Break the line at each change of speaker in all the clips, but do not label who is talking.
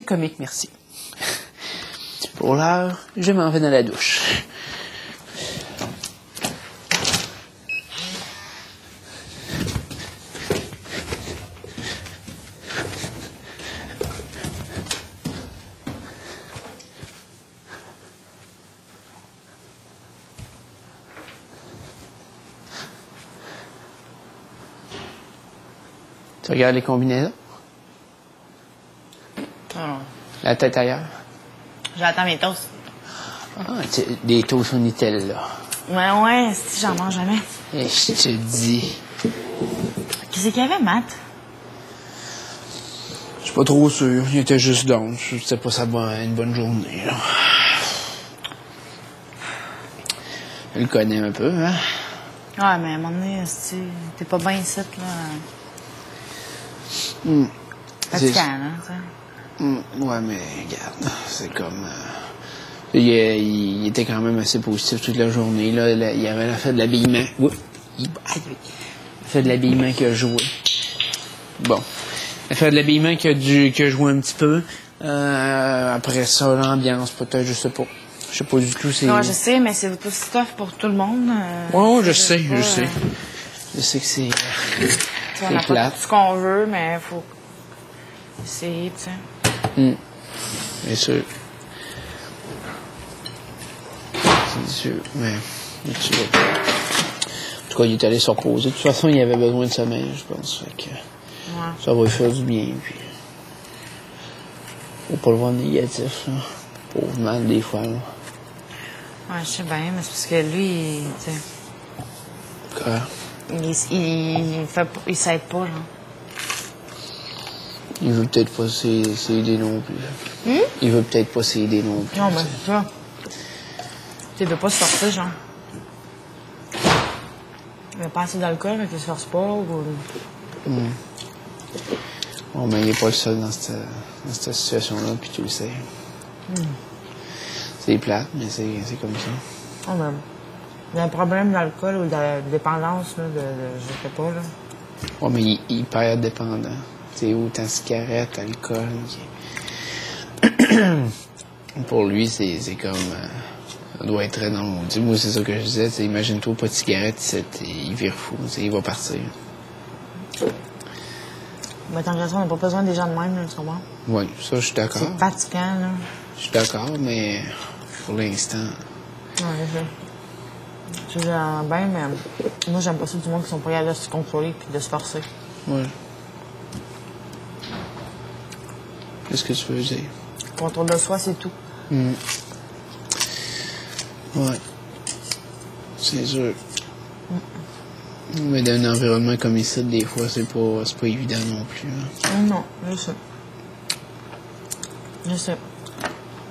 comique, merci. Pour l'heure, je m'en vais dans la douche. Tu regardes les combinaisons?
Non.
La tête ailleurs?
J'attends mes toasts.
Ah, des toasts au Nutella.
Ouais, si j'en mange jamais.
Et je te dis.
Qu'est-ce qu'il y avait, Matt?
Je suis pas trop sûr. Il était juste down. C'était pas une bonne journée, là. Je le connais un peu, hein?
Ouais, mais à un moment donné, t'es pas bien ici, là. Fatigant, là, tu sais.
Ouais, mais regarde, c'est comme... il était quand même assez positif toute la journée. Là, il y avait la fête de l'habillement. Oui. La fête de l'habillement qui a joué. Bon. La fête de l'habillement qui a joué un petit peu. Après ça, l'ambiance, peut-être, je sais pas. Je sais pas du tout.
Ouais, je sais, mais c'est pas si tough pour tout le monde.
Ouais, je sais. Je sais que c'est...
on n'a pas tout ce qu'on veut, mais il faut essayer, tu sais.
Bien sûr. C'est sûr, mais... En tout cas, il est allé se reposer. De toute façon, il avait besoin de sommeil, je pense. Fait que ça va lui faire du bien, puis... Faut pas le voir négatif, là. Pauvre mal, des fois, là.
Ouais, je sais bien, mais c'est parce que lui, tu sais...
Quoi?
Il s'aide pas, là.
Il veut peut-être pas s'aider non plus. Il veut peut-être pas s'aider non plus.
Non, mais c'est ça. Il veut pas se forcer, genre. Il a pas assez d'alcool, mais qu'il se force pas, ou...
Bon, mais il est pas le seul dans cette situation-là, puis tu le sais. C'est plate, mais c'est comme ça.
Oh, ben, il y a un problème d'alcool ou de dépendance, là, je sais pas, là.
Ouais, mais il est hyper dépendant. Tu sais, autant cigarette, alcool. Pour lui, c'est comme... ça doit être très dans le monde. Moi, c'est ça que je disais. Imagine-toi, pas de cigarette, il vire fou. Il va partir.
Mais tant que ça, on n'a pas besoin des gens de même, là, tu comprends?
Oui, ça, je suis d'accord.
C'est fatigant, là.
Je suis d'accord, mais pour l'instant...
Ouais, je dis bien, mais moi, j'aime pas ça du monde qui sont pas capables de se contrôler puis de se forcer.
Ouais. Qu'est-ce que tu veux dire?
Contrôle de soi, c'est tout.
Ouais. C'est sûr. Mais dans un environnement comme ici, des fois, c'est pas évident non plus. Hein.
Non, je sais. Je sais.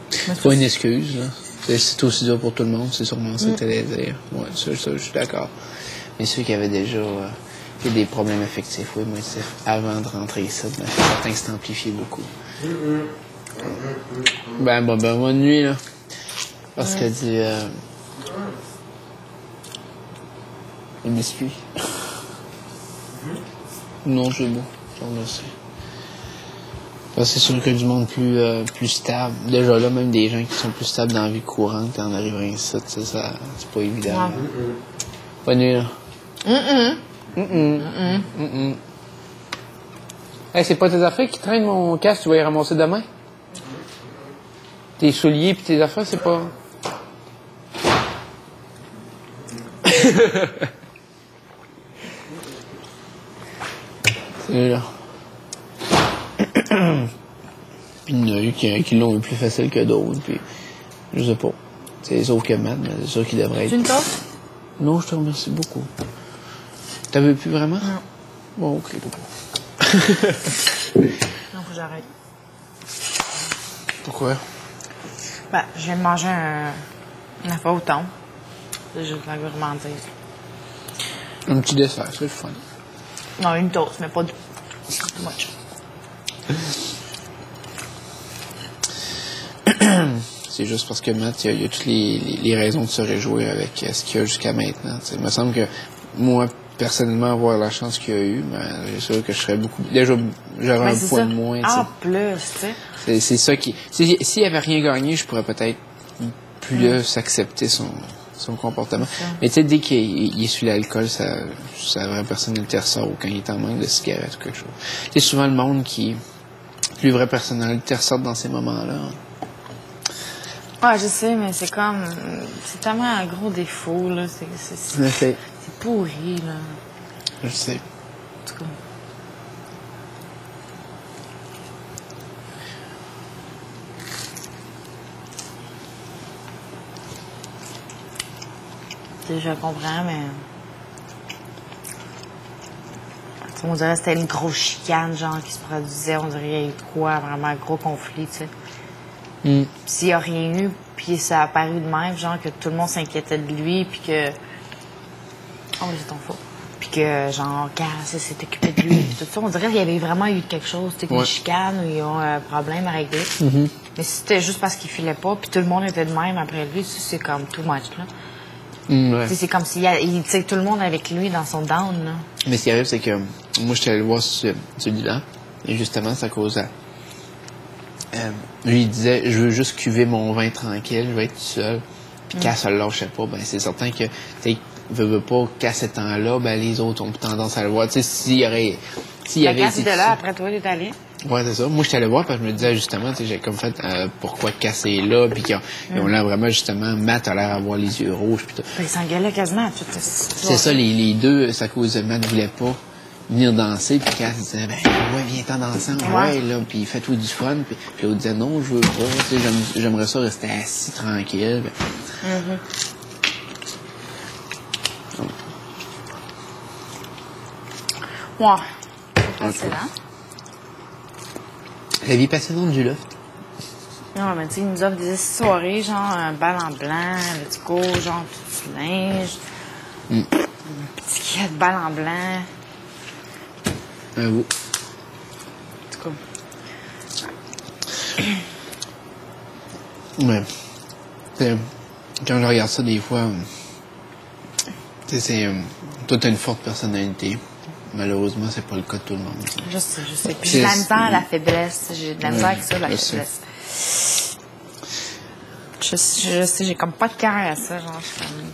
C'est pas une excuse, là. C'est aussi dur pour tout le monde, c'est sûrement ça que t'allais dire. Ouais, ça, je suis d'accord. Mais ceux qui avaient déjà des problèmes affectifs ou émotifs avant de rentrer ici, ben, c'est certain que c'est amplifié beaucoup. Bonne nuit, là. Parce que une biscuit. Non, c'est bon. Je te remercie. C'est sûr que du monde plus stable. Déjà là, même des gens qui sont plus stables dans la vie courante, en arrivant ici, c'est pas évident. Bonne nuit, là. Hey, c'est pas tes affaires qui traînent mon casque, tu vas y ramasser demain? Tes souliers pis tes affaires, c'est pas... C'est là. Puis il y en a eu qui l'ont eu plus facile que d'autres, puis je sais pas. C'est sauf que Matt, mais c'est sûr qu'il devrait être...
Tu une tasse?
Non, je te remercie beaucoup. T'en veux plus vraiment?
Non.
Bon, ok, beaucoup.
Non, faut que j'arrête.
Pourquoi?
Ben, je viens de manger une affaire au thon. C'est juste la gourmandise.
Un petit dessert, c'est le fun.
Non, une toast, mais pas du too much.
C'est juste parce que Matt, il y a toutes les raisons de se réjouir avec ce qu'il y a jusqu'à maintenant. T'sais. Il me semble que moi, personnellement avoir la chance qu'il a eu, ben, c'est sûr que je serais beaucoup... Déjà, j'aurais un poids de moins, tu sais.
En plus, tu sais.
C'est ça qui... S'il avait rien gagné, je pourrais peut-être plus accepter son comportement. Mais tu sais, dès qu'il est sur l'alcool, sa vraie personnalité ressort, ou quand il est en manque de cigarettes ou quelque chose. C'est souvent le monde qui... plus vraie personnalité ressort dans ces moments-là.
Ouais, je sais, mais c'est comme... C'est tellement un gros défaut, là. C'est pourri, là.
Je sais.
En tout cas. Je comprends, mais... On dirait que c'était une grosse chicane, genre, qui se produisait. On dirait qu'il y a eu quoi, vraiment un gros conflit, tu sais. S'il n'y a rien eu, puis ça a apparu de même, genre, que tout le monde s'inquiétait de lui, puis que... Oh, c'est ton faux. Puis que, genre, Cass s'est occupé de lui, puis tout ça. On dirait qu'il y avait vraiment eu quelque chose, tu sais, une chicane, ou ils ont un problème à régler. Mais si c'était juste parce qu'il filait pas, puis tout le monde était de même après lui, c'est comme too much, là.
Ouais.
C'est comme s'il y tout le monde avec lui dans son down, là.
Mais ce qui arrive, c'est que moi, je suis allé le voir celui-là, et justement, c'est à cause de... lui, il disait, je veux juste cuver mon vin tranquille, je vais être tout seul. Puis quand ça le lâchait pas, ben c'est certain que, tu sais, veut pas qu'à ce temps-là, ben les autres ont tendance à le voir. Tu sais, s'il y avait...
Quand tu étais là, après toi, tu es allé.
Ouais, c'est ça. Moi, je suis allé voir parce que je me disais, justement, tu sais, j'ai comme fait, pourquoi Cass est là, puis qu'ils ont l'air vraiment, justement, Matt a l'air d'avoir les yeux rouges, puis tout.
Ben, ils s'engueulaient quasiment.
C'est ça, les deux, c'est à cause de Matt voulait pas venir danser, puis Cass disait, ben, ouais, viens-t'en danser, ouais, là, puis fais-toi du fun, puis l'autre disait, non, je veux pas, tu sais, j'aimerais ça rester assis, tranquille.
Ouais. C'est là.
La vie passionnante du loft.
Non, mais tu sais, ils nous offrent des soirées, genre un bal en blanc, let's go, genre tout du linge. Un petit kit de bal en blanc.
Oui.
En tout cas.
Ouais. T'sais, quand je regarde ça des fois, tu sais, toi, t'as une forte personnalité. Malheureusement, c'est pas le cas de tout le monde.
Je sais. Puis j'ai de la misère à la faiblesse. J'ai de la misère avec ça, la faiblesse. Je sais, j'ai comme pas de cœur à ça, genre, je suis comme...